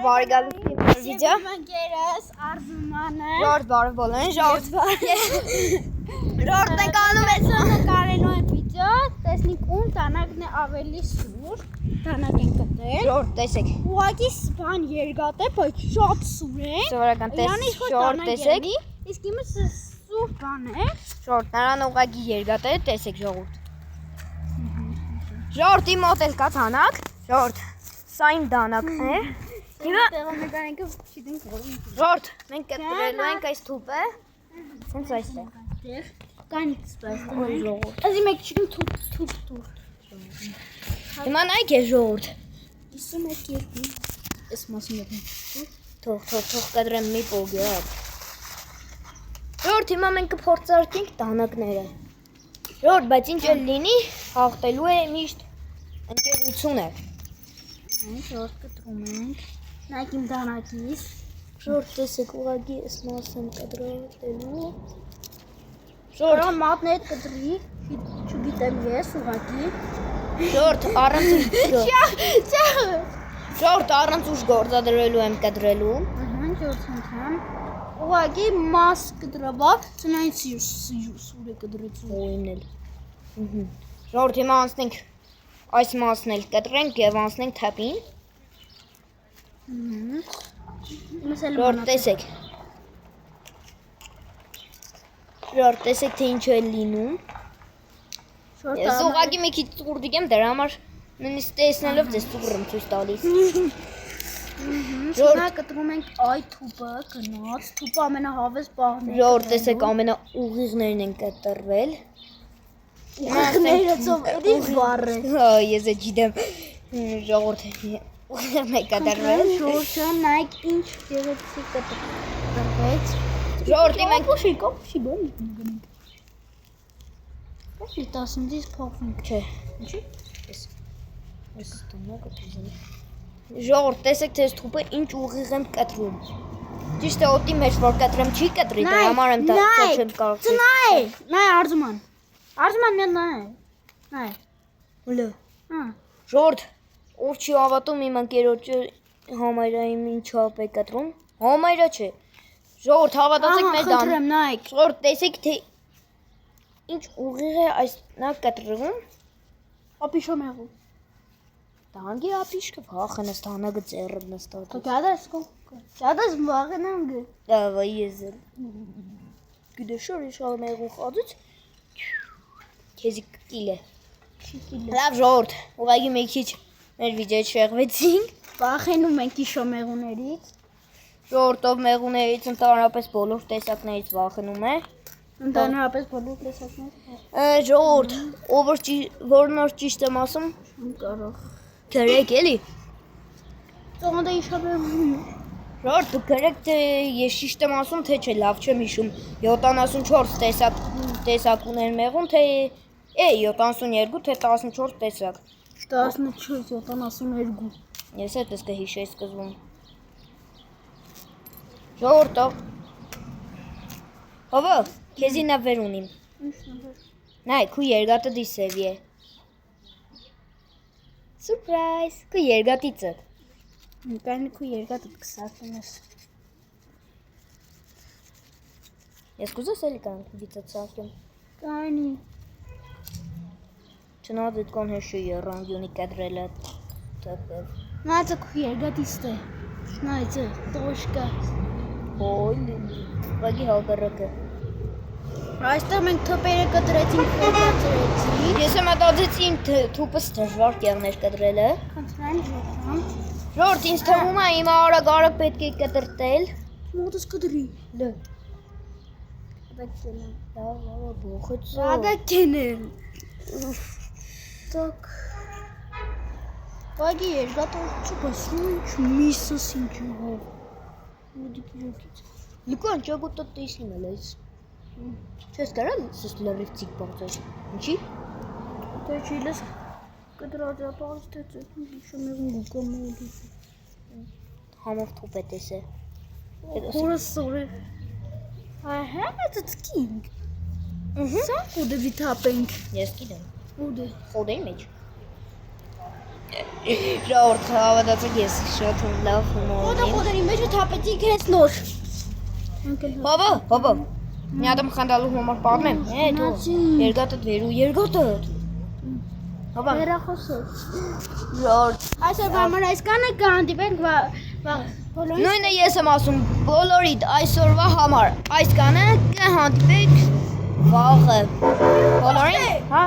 Բարեկալի վիդեո։ Գերս Արզումանը։ Ժորժ բարև բոլորին, Ժորժ։ Ժորժն ենք անում ես նկարելու են վիդեո, տեսնենք ում տանակն է ավելի սուր, տանակ են գտել։ Ժորժ, տեսեք։ Ուղղակի բան երկաթ է, բայց շատ սուր է։ Սովորական Ժորժ տեսեք։ Իսկ իմը սուր բան է։ Ժորժ, նրան ուղղակի երկաթ է, տեսեք ժողովուրդ։ Ժորժի մոտ էլ կա տանակ, Ժորժ, սա իմ տանակն է։ Հիմա տեղամեկանենքը չգիտենք որում։ Ժորժ, մենք կտրելու ենք այս թուփը։ Սենց այստեղ։ Կանից սպասում Ոյ ժողովուրդ։ Ազի մեկ չգիտեմ թուփ։ Հիմա նայեք է Ժորժ։ 51 երկու։ Էս մասում եմ։ Թող կտրեմ մի պոգյակ։ Ժորժ, հիմա մենք կփորձարկենք տանակները։ Ժորժ, բայց ինչ էլ լինի, հաղթելու է միշտ ընկերությունը։ Ժորժ կտրում ենք։ Նայեք իմ տանակից։ Ժորժ, տեսեք ուղղակի այս մասը եմ կտրելու։ Ժորժ մատներ կտրի, չգիտեմ ես ուղղակի։ Ժորժ, առանց ուժ գործադրելու եմ կտրելու։ Ահա, Ժորժ անգամ։ Ուղղակի մաս կտրաբավ, ցնայից սուր է կտրեցու։ Ոյն էլ։ Ժորժ, հիմա անցնենք այս մասն էլ կտրենք եւ անցնենք թափին։ Ժորժ, տեսեք։ Ժորժ, տեսեք թե ինչ է լինում։ Ես ուղղակի մի քիչ ծուռդիկ եմ, դրա համար նույնիսկ տեսնելով ձեզ ծուռ եմ ցույց տալիս։ Ժորժ կտրում ենք այդ թուփը, գնաց, թուփը ամենահավես պահն է։ Ժորժ, տեսեք ամենաուղիղներն են կտրվել։ Ուղիղները ծով էդի բառ է։ Հա, ես է գիտեմ։ Ժողովուրդ ուղիղն է կտրվել։ Ժորժը նայեք ինչ գեղեցիկ կտրվեց։ Ժորժ, մենք Կոփի բան գնանք։ Կոփի 15-ից փոխվենք։ Չէ։ Ինչի՞։ Այս տոնակը դիզайн։ Ժողովուրդ, տեսեք թե այս թուփը ինչ ուղիղ եմ կտրում։ Ճիշտ է օդի մեջ որ կտրեմ չի կտրի, դրա համար եմ դա չեմ կարող։ Նայ Արզուման։ Արզուման մի նայ։ Նայ։ Հլո։ Հա։ Ժորժ, ով չի հավատում իմ ընկերոջը համայրային ինչ չափ է կտրում։ Համայրը չէ։ Ժորժ, հավատացեք մեր դան։ Խնդրեմ նայեք։ Ժորժ, տեսեք թե ինչ ուղիղ է այս նա կտրվում։ Ապիշոմեղու։ Տանգի ապիշկը վախենս տանագը ծերրը նստած։ Գադես կո։ Գադես վաղենամ գ։ Դավայ եզել։ Գդեշոր իշալ մեղու խածուց։ Քեզի կիլե։ Լավ Ժորժ, ուղղակի մի քիչ մեր վիդեոյից շեղվեցինք։ Վախենում ենք իշոմեղուներից։ Ժորժ, ով մեղուներից ընդհանրապես բոլոր տեսակներից վախենում է։ Ընդհանրապես բոլոր տեսակներ։ Ժորժ, որն որ ճիշտ եմ ասում, Կարող։ գրեք էլի։ Ծողոնդը իշոմեղու։ Ժորժ, դու գրեք թե ես ճիշտ եմ ասում, թե չէ, լավ չեմ հիշում։ 74 տեսակ ուներ մեղուն, թե 72, թե 14 տեսակ։ 14-72։ Ես այդպես կհիշեի սկզբում։ Ժորժ, հովը, քեզի նվեր ունիմ։ Նայ, քու երգատը դիսևի է։ Սուրպրայզ, քու երգատիցը։ Կայնի քու երկաթը կսակում ես։ Ես կուզես էլի կանք վիծը ծակեմ։ Կայնի։ Չնայած այդ կան հեշը երանգյունի կադրել է տպել։ Նայցը քու երկաթիստ է։ Նայցը, տոշկա։ Ոյ, վագի հալբերակը։ Այստեղ մենք թոպերը կտրեցինք, փոխեցրեցինք։ Ես եմ ատածեցի իմ թուպս դժվար կեղներ կտրելը։ Խնդրեմ ժողովուրդ։ Ժորժ, ինձ թվում է իմ արագ պետք է կտրտել։ Մոտս կտրի։ Լը։ Բացելա։ Լավ, բոխեցո։ Ադա կենել։ Так. Վագի երկաթը չպաս, ինչ միսս ինչ հով։ Ուդի պիրոքից։ Լուկա անջագոտը տեսնում էլ այս։ Չես կարալ սս լրիվ ծիկ բաղձեր։ Ինչի։ Դե չիլես կտրածապաղից թեցեք, իշոմեղուն գուկա մոլիս։ Համով թուպ է տեսե։ Հորս սոր է։ Ահա, это скинг։ Սա կուդը վիթապենք։ Ես գիտեմ։ Ուդը։ Խոդեի մեջ։ Ժողովուրդ հավատացեք ես շատ լավ հումոր ունեմ։ Խոդերի մեջ թափեցի քեզ նոր։ Հոբո։ Մի հատ խնդալու հումոր պատմեմ։ Դու երկաթդ վերու երկաթդ։ Հոբա։ Վերախոսով։ Ժողովուրդ Այսօր համար այսքանը կհանդիպենք բոլորի։ նույնը ես եմ ասում բոլորիդ այսօրվա համար այսքանը կհանդիպենք վաղը։ Բոլորին, հա,